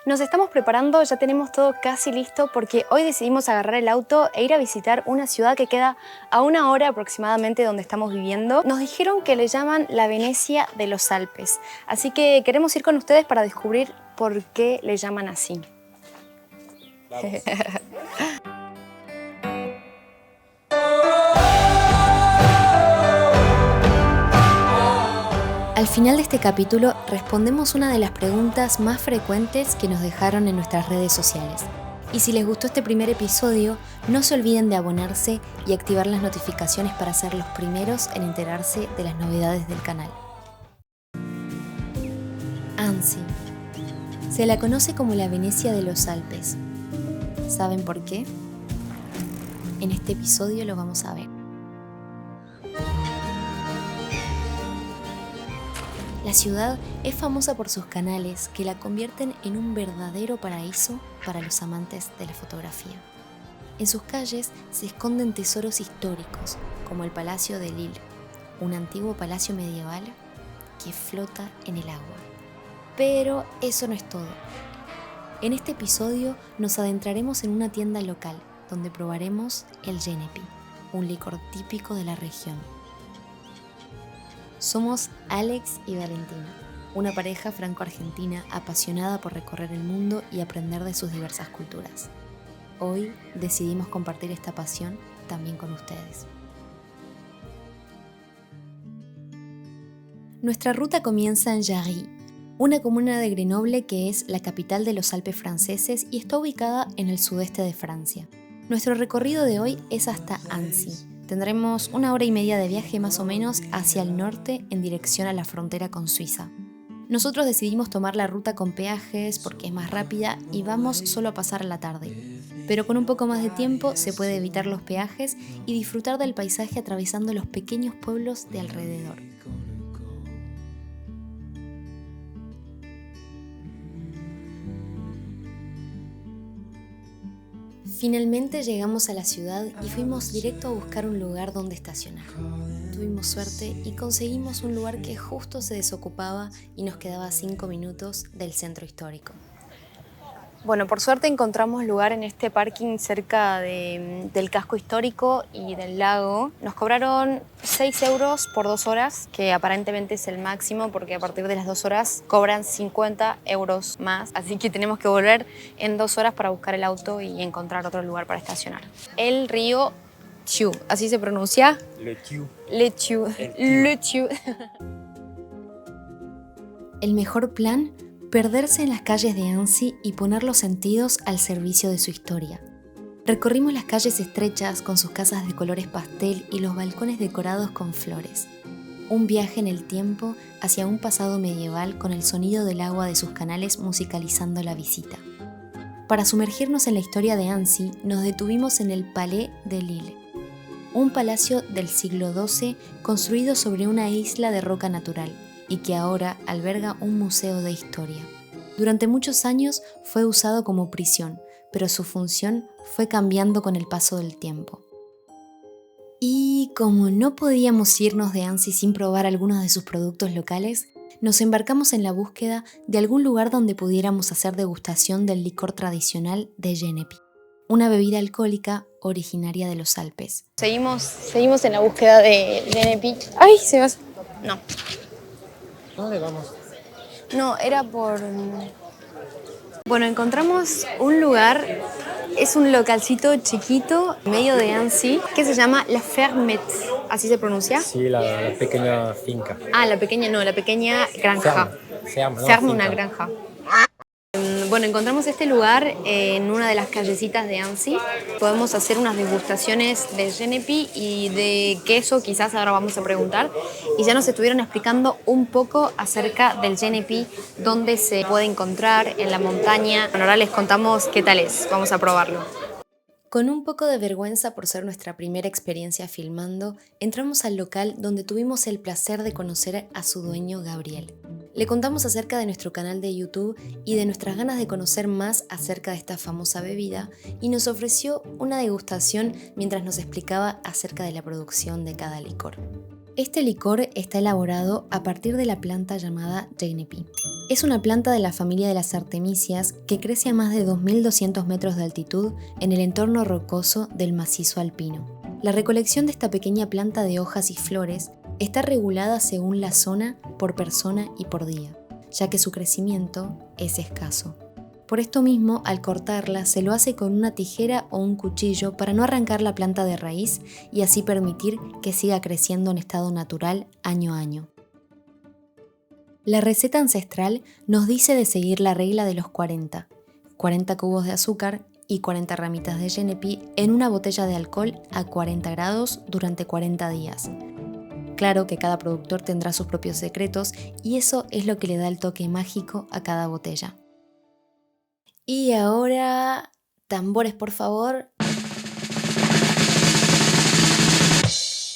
Nos estamos preparando, ya tenemos todo casi listo porque hoy decidimos agarrar el auto e ir a visitar una ciudad que queda a 1 hora aproximadamente de donde estamos viviendo. Nos dijeron que le llaman la Venecia de los Alpes, así que queremos ir con ustedes para descubrir por qué le llaman así. Al final de este capítulo respondemos una de las preguntas más frecuentes que nos dejaron en nuestras redes sociales. Y si les gustó este primer episodio, no se olviden de abonarse y activar las notificaciones para ser los primeros en enterarse de las novedades del canal. Annecy. Se la conoce como la Venecia de los Alpes. ¿Saben por qué? En este episodio lo vamos a ver. La ciudad es famosa por sus canales que la convierten en un verdadero paraíso para los amantes de la fotografía. En sus calles se esconden tesoros históricos, como el Palacio de Lille, un antiguo palacio medieval que flota en el agua. Pero eso no es todo. En este episodio nos adentraremos en una tienda local donde probaremos el Genepi, un licor típico de la región. Somos Alex y Valentina, una pareja franco-argentina apasionada por recorrer el mundo y aprender de sus diversas culturas. Hoy decidimos compartir esta pasión también con ustedes. Nuestra ruta comienza en Jarry, una comuna de Grenoble que es la capital de los Alpes franceses y está ubicada en el sudeste de Francia. Nuestro recorrido de hoy es hasta Annecy. Tendremos 1 hora y media de viaje más o menos hacia el norte en dirección a la frontera con Suiza. Nosotros decidimos tomar la ruta con peajes porque es más rápida y vamos solo a pasar la tarde. Pero con un poco más de tiempo se puede evitar los peajes y disfrutar del paisaje atravesando los pequeños pueblos de alrededor. Finalmente llegamos a la ciudad y fuimos directo a buscar un lugar donde estacionar. Tuvimos suerte y conseguimos un lugar que justo se desocupaba y nos quedaba a 5 minutos del centro histórico. Bueno, por suerte encontramos lugar en este parking cerca del casco histórico y del lago. Nos cobraron 6 euros por 2 horas, que aparentemente es el máximo porque a partir de las 2 horas cobran 50 euros más. Así que tenemos que volver en 2 horas para buscar el auto y encontrar otro lugar para estacionar. El río Thiou, ¿así se pronuncia? Le Thiou. Le Thiou. Le Thiou. El mejor plan: perderse en las calles de Annecy y poner los sentidos al servicio de su historia. Recorrimos las calles estrechas con sus casas de colores pastel y los balcones decorados con flores. Un viaje en el tiempo hacia un pasado medieval con el sonido del agua de sus canales musicalizando la visita. Para sumergirnos en la historia de Annecy, nos detuvimos en el Palais de Lille, un palacio del siglo XII construido sobre una isla de roca natural, y que ahora alberga un museo de historia. Durante muchos años fue usado como prisión, pero su función fue cambiando con el paso del tiempo. Y como no podíamos irnos de Annecy sin probar algunos de sus productos locales, nos embarcamos en la búsqueda de algún lugar donde pudiéramos hacer degustación del licor tradicional de Genepi, una bebida alcohólica originaria de los Alpes. Seguimos en la búsqueda de Genepi. ¡Ay, se va! No. ¿Dónde vamos? No, era por... Bueno, encontramos un lugar, es un localcito chiquito, medio de Annecy, que se llama La Fermette. ¿Así se pronuncia? Sí, la pequeña finca. Ah, la pequeña granja. Ferme, una granja. Bueno, encontramos este lugar en una de las callecitas de Annecy. Podemos hacer unas degustaciones de Genepi y de queso, quizás ahora vamos a preguntar. Y ya nos estuvieron explicando un poco acerca del Genepi, dónde se puede encontrar, en la montaña. Bueno, ahora les contamos qué tal es, vamos a probarlo. Con un poco de vergüenza por ser nuestra primera experiencia filmando, entramos al local donde tuvimos el placer de conocer a su dueño, Gabriel. Le contamos acerca de nuestro canal de YouTube y de nuestras ganas de conocer más acerca de esta famosa bebida y nos ofreció una degustación mientras nos explicaba acerca de la producción de cada licor. Este licor está elaborado a partir de la planta llamada Genepi. Es una planta de la familia de las artemisias que crece a más de 2.200 metros de altitud en el entorno rocoso del macizo alpino. La recolección de esta pequeña planta de hojas y flores está regulada según la zona, por persona y por día, ya que su crecimiento es escaso. Por esto mismo, al cortarla, se lo hace con una tijera o un cuchillo para no arrancar la planta de raíz y así permitir que siga creciendo en estado natural año a año. La receta ancestral nos dice de seguir la regla de los 40 cubos de azúcar y 40 ramitas de Genepi en una botella de alcohol a 40 grados durante 40 días. Claro que cada productor tendrá sus propios secretos y eso es lo que le da el toque mágico a cada botella. Y ahora, tambores por favor.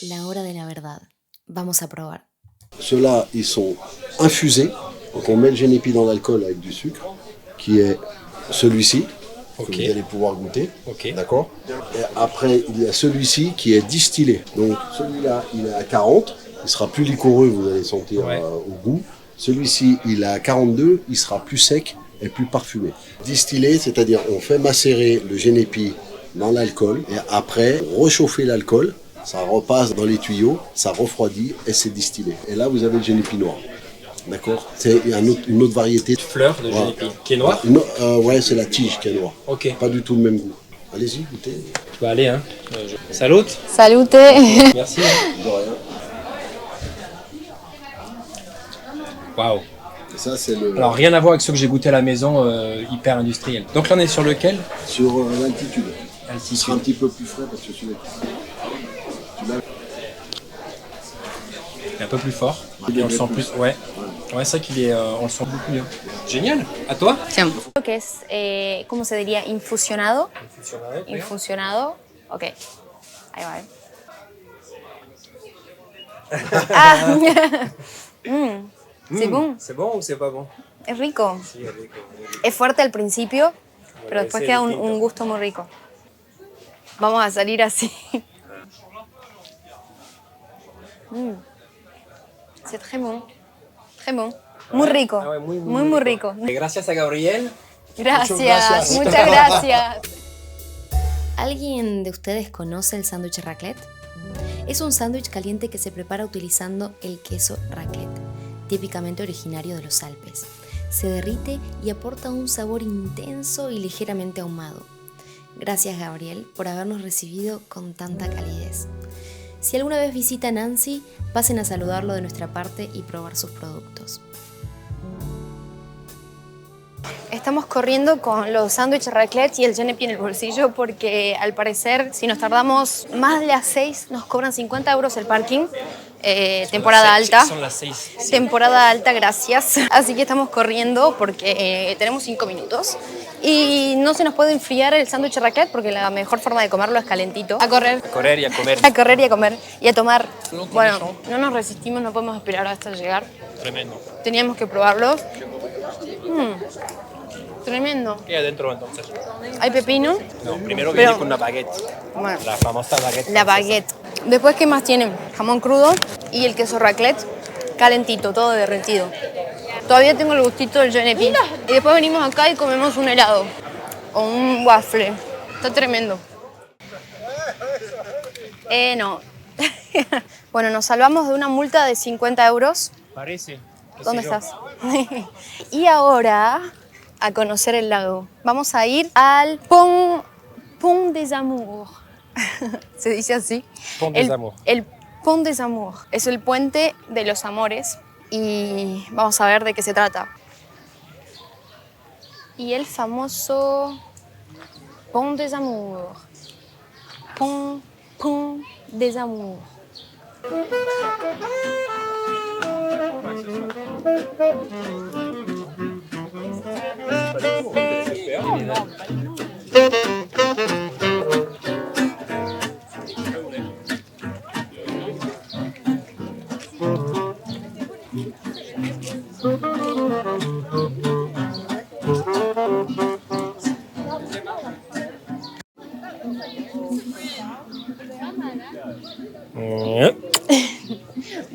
La hora de la verdad. Vamos a probar. Ceux-là, ils sont infusés. Donc on met le Genepi dans l'alcool avec du sucre, qui est celui-ci, que vous allez pouvoir goûter. D'accord. Et après, il y a celui-ci qui est distillé. Donc celui-là, il est à 40. Il sera plus liquoreux, vous allez sentir au goût. Celui-ci, il est à 42. Il sera plus sec et plus parfumé. Distillé, c'est-à-dire on fait macérer le Genepi dans l'alcool et après rechauffer l'alcool, ça repasse dans les tuyaux, ça refroidit et c'est distillé. Et là vous avez le Genepi noir. D'accord. C'est une autre variété. Fleur de Genepi, qui est noire. Ouais, c'est la tige qui est noire. Ok. Pas du tout le même goût. Allez-y, goûtez. Tu peux aller, hein. Salut. Salute. Merci. De rien. Waouh. Et ça, c'est le... Alors rien à voir avec ceux que j'ai goûté à la maison, hyper industriel. Donc là on est sur lequel? Sur l'altitude. Il Altitude. sera un petit peu plus frais parce que celui-là... Il est un peu plus fort. Et on le sent plus. Ouais. Ouais, c'est vrai qu'il est. On le sent beaucoup mieux. Génial. À toi? Creo que es, ¿cómo se diría? Infusionado. Infusionado. Infusionado. Ok. Ahí va. Ah. C'est bon. C'est bon ou c'est pas bon? Es rico. Sí, es rico. Es fuerte al principio, pero ese después es queda distinto. un gusto muy rico. Vamos a salir así. C'est très bon. Très bon. Muy rico. Ah ouais, muy rico. Gracias a Gabriel. Gracias, muchas gracias. ¿Alguien de ustedes conoce el sándwich raclette? Es un sándwich caliente que se prepara utilizando el queso raclette, típicamente originario de los Alpes. Se derrite y aporta un sabor intenso y ligeramente ahumado. Gracias, Gabriel, por habernos recibido con tanta calidez. Si alguna vez visitan Annecy, pasen a saludarlo de nuestra parte y probar sus productos. Estamos corriendo con los sándwiches raclette y el Genepi en el bolsillo porque al parecer si nos tardamos más de las 6 nos cobran 50 euros el parking. Temporada alta. Son las 6. Temporada alta, gracias. Así que estamos corriendo porque tenemos 5 minutos. Y no se nos puede enfriar el sándwich raclette porque la mejor forma de comerlo es calentito. A correr. A correr y a comer. A correr y a comer. Y a tomar. Bueno, no nos resistimos, no podemos esperar hasta llegar. Tremendo. Teníamos que probarlo. Tremendo. ¿Qué hay adentro entonces? ¿Hay pepino? No, primero Pero- viene con una baguette. Bueno, La famosa baguette. la francesa. baguette. Después, ¿qué más tienen? Jamón crudo y el queso raclette calentito, todo derretido. Todavía tengo el gustito del Genepi. Y después venimos acá y comemos un helado o un waffle. Está tremendo. No. Bueno, nos salvamos de una multa de 50 euros. Parece. qué ¿Dónde sé yo. estás? Y ahora a conocer el lago. Vamos a ir al Pont des Amours. ¿Se dice así? Pont des Amours. El Pont des Amours. Es el puente de los amores y vamos a ver de qué se trata. Y el famoso Pont des Amours. Pont des Amours.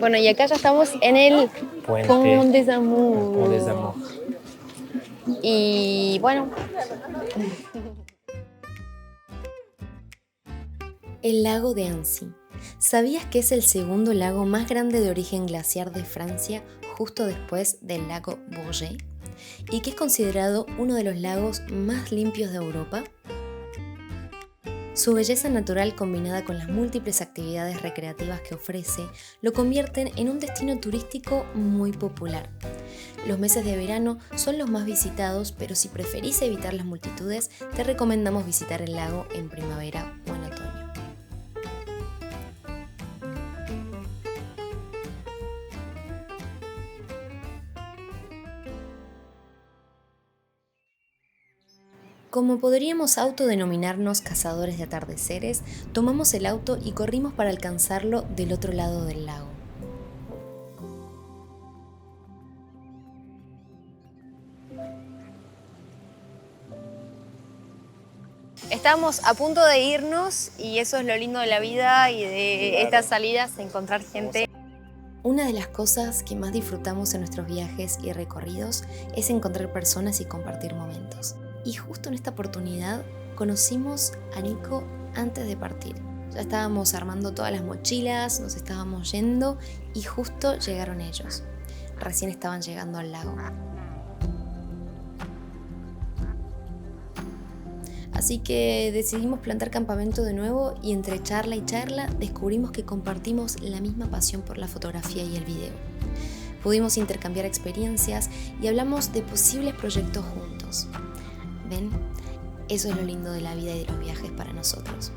Bueno, y acá ya estamos en el Pont des Amours. Pont des Amours. Y bueno. El lago de Annecy. ¿Sabías que es el segundo lago más grande de origen glaciar de Francia, justo después del lago Bourget? ¿Y que es considerado uno de los lagos más limpios de Europa? Su belleza natural combinada con las múltiples actividades recreativas que ofrece lo convierten en un destino turístico muy popular. Los meses de verano son los más visitados, pero si preferís evitar las multitudes, te recomendamos visitar el lago en primavera o en otoño. Como podríamos autodenominarnos cazadores de atardeceres, tomamos el auto y corrimos para alcanzarlo del otro lado del lago. Estamos a punto de irnos y eso es lo lindo de la vida y de estas salidas, encontrar gente. Una de las cosas que más disfrutamos en nuestros viajes y recorridos es encontrar personas y compartir momentos. Y justo en esta oportunidad conocimos a Nico antes de partir. Ya estábamos armando todas las mochilas, nos estábamos yendo y justo llegaron ellos. Recién estaban llegando al lago. Así que decidimos plantar campamento de nuevo y entre charla y charla descubrimos que compartimos la misma pasión por la fotografía y el video. Pudimos intercambiar experiencias y hablamos de posibles proyectos juntos. ¿Ven? Eso es lo lindo de la vida y de los viajes para nosotros.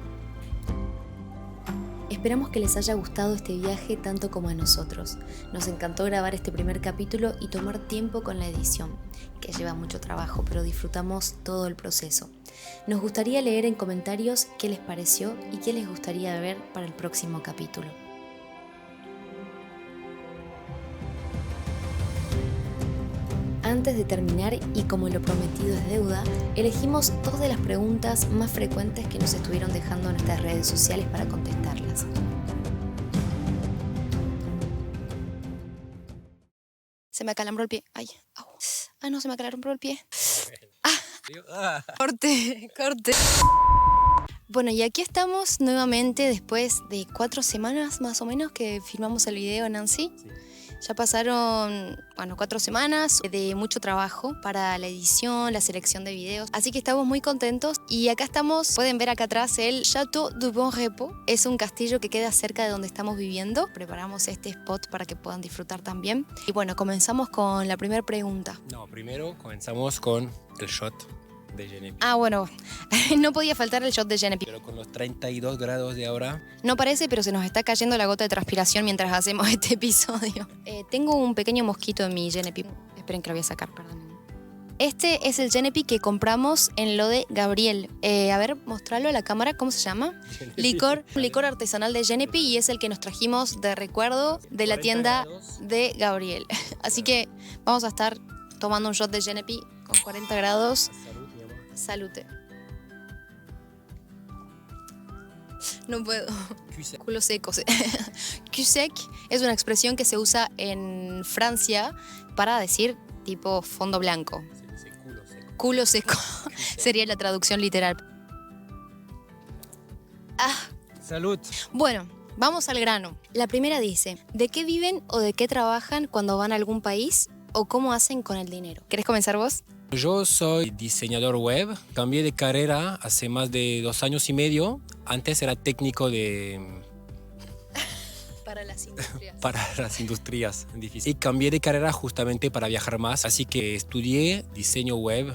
Esperamos que les haya gustado este viaje tanto como a nosotros. Nos encantó grabar este primer capítulo y tomar tiempo con la edición, que lleva mucho trabajo, pero disfrutamos todo el proceso. Nos gustaría leer en comentarios qué les pareció y qué les gustaría ver para el próximo capítulo. Antes de terminar, y como lo prometido es deuda, elegimos 2 de las preguntas más frecuentes que nos estuvieron dejando en nuestras redes sociales para contestarlas. Se me acalambró el pie. Ay, au. Ah, no, se me acalambró el pie. Corte. Bueno, y aquí estamos nuevamente después de 4 semanas más o menos que filmamos el video en Annecy. Sí. Ya pasaron, 4 semanas de mucho trabajo para la edición, la selección de videos. Así que estamos muy contentos. Y acá estamos, pueden ver acá atrás el Château du Bon Repos. Es un castillo que queda cerca de donde estamos viviendo. Preparamos este spot para que puedan disfrutar también. Y bueno, comenzamos con la primera pregunta. No, primero comenzamos con el shot de Genepi. Bueno, no podía faltar el shot de Genepi. Pero con los 32 grados de ahora... No parece, pero se nos está cayendo la gota de transpiración mientras hacemos este episodio. Tengo un pequeño mosquito en mi Genepi. Esperen que lo voy a sacar, perdón. Este es el Genepi que compramos en lo de Gabriel. A ver, mostrarlo a la cámara, ¿cómo se llama? Licor artesanal de Genepi y es el que nos trajimos de recuerdo de la tienda de Gabriel. Así que vamos a estar tomando un shot de Genepi con 40 grados. Salute. No puedo. Culo seco. Cul sec es una expresión que se usa en Francia para decir tipo fondo blanco. Culo seco. Sería la traducción literal. Salud. Bueno, vamos al grano. La primera dice, ¿de qué viven o de qué trabajan cuando van a algún país o cómo hacen con el dinero? ¿Querés comenzar vos? Yo soy diseñador web, cambié de carrera hace más de 2 años y medio. Antes era técnico de... Para las industrias. Para las industrias, difícil. Y cambié de carrera justamente para viajar más, así que estudié diseño web,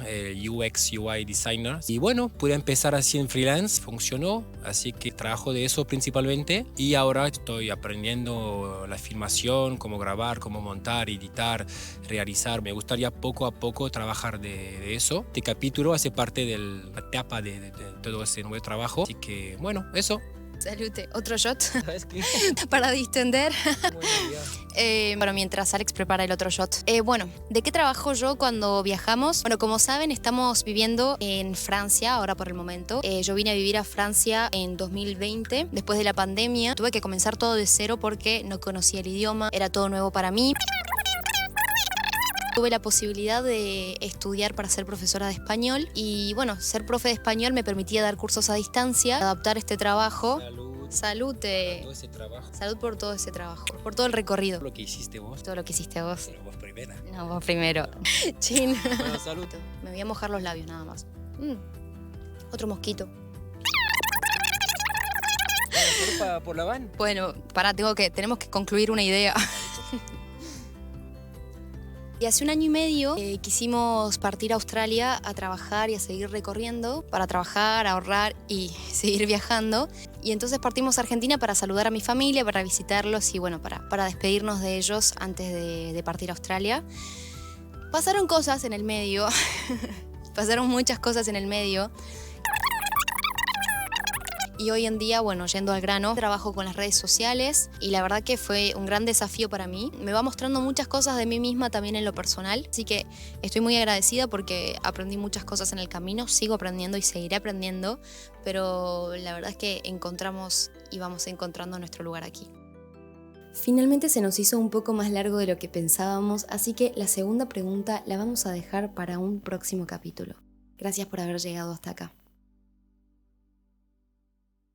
UX, UI designer. Y bueno, pude empezar así en freelance, funcionó, así que trabajo de eso principalmente. Y ahora estoy aprendiendo la filmación, cómo grabar, cómo montar, editar, realizar. Me gustaría poco a poco trabajar de eso. Este capítulo hace parte de la etapa de todo ese nuevo trabajo, así que bueno, eso. Salute. ¿Otro shot? ¿Sabes qué? Para distender. Bueno, Bueno, mientras Alex prepara el otro shot. Bueno, ¿de qué trabajo yo cuando viajamos? Bueno, como saben, estamos viviendo en Francia ahora por el momento. Yo vine a vivir a Francia en 2020, después de la pandemia. Tuve que comenzar todo de cero porque no conocía el idioma, era todo nuevo para mí. Tuve la posibilidad de estudiar para ser profesora de español y bueno, ser profe de español me permitía dar cursos a distancia, adaptar este trabajo. Salute. Todo ese trabajo. Salud por todo ese trabajo, por todo el recorrido. Lo que hiciste vos. Todo lo que hiciste vos. Pero vos primera. No, vos primero. Chin. Bueno, salud. Me voy a mojar los labios nada más. Otro mosquito. ¿Salud por la van? Bueno, pará, tenemos que concluir una idea. Y hace 1 año y medio quisimos partir a Australia a trabajar y a seguir recorriendo, para trabajar, ahorrar y seguir viajando. Y entonces partimos a Argentina para saludar a mi familia, para visitarlos y bueno, para despedirnos de ellos antes de partir a Australia. Pasaron cosas en el medio, pasaron muchas cosas en el medio. Y hoy en día, bueno, yendo al grano, trabajo con las redes sociales y la verdad que fue un gran desafío para mí. Me va mostrando muchas cosas de mí misma también en lo personal, así que estoy muy agradecida porque aprendí muchas cosas en el camino, sigo aprendiendo y seguiré aprendiendo, pero la verdad es que encontramos y vamos encontrando nuestro lugar aquí. Finalmente se nos hizo un poco más largo de lo que pensábamos, así que la segunda pregunta la vamos a dejar para un próximo capítulo. Gracias por haber llegado hasta acá.